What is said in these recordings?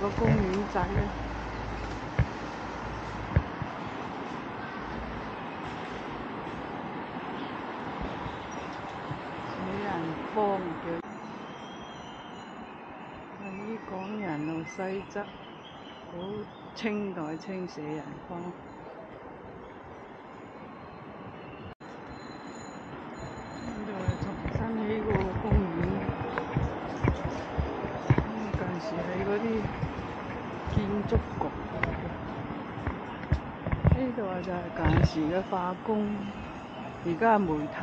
個公園仔啊，死人坊嘅喺港人路西側，好清代清死人坊。呢度係重新起個公園，近時係嗰啲建築局嚟嘅。呢度就係近時嘅化工，而家係煤炭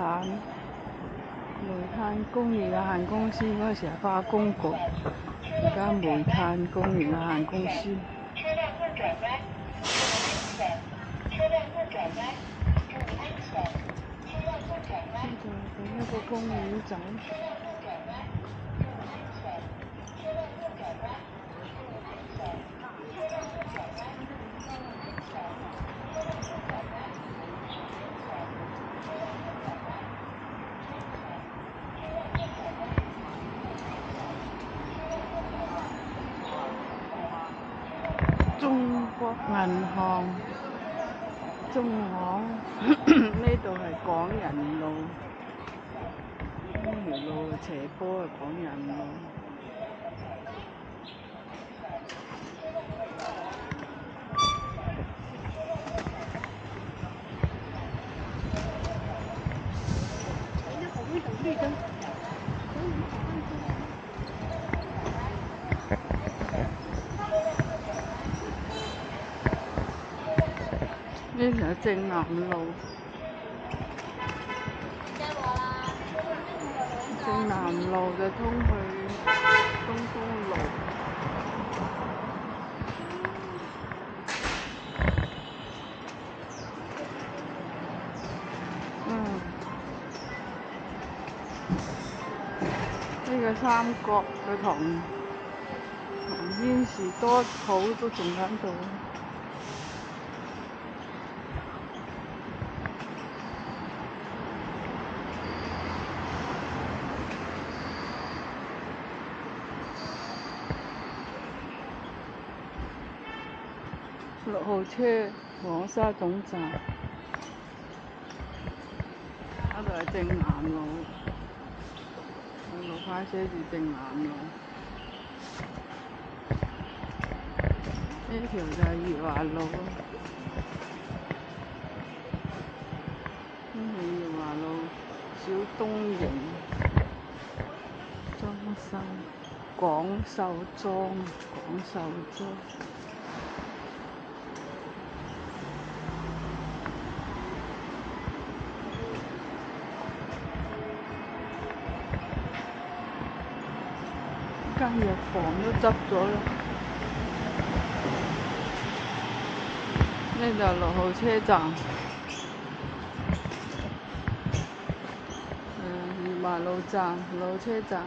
工業有限公司，嗰陣時係化工局，而家煤炭工業有限公司。車輛右轉彎，注意安全。車輛右轉彎，注意安全。車輛右轉彎。呢度係一個公園仔。車輛右轉彎，注意安全。車輛右轉彎，注意安全。車輛右轉彎，注意安全。車輛右轉彎，注意安全。車輛右轉彎，注意安全。車輛右轉彎，中國銀行中行呢度係港人路，呢條路係斜坡嘅港人路。呢條係正南路，正南路就通去東風路。呢個三角嘅唐軒士多鋪都仲喺度。6號車黃沙總站，嗰度係正南路，路牌寫住正南路。呢條就係裕華路，呢條裕華路小東營裝修廣秀莊。間藥房都執咗啦。呢就係6號車站，裕華路站6號車站。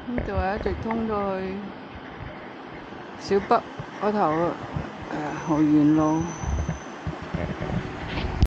呢度係一直通到去小北嗰頭，豪園路。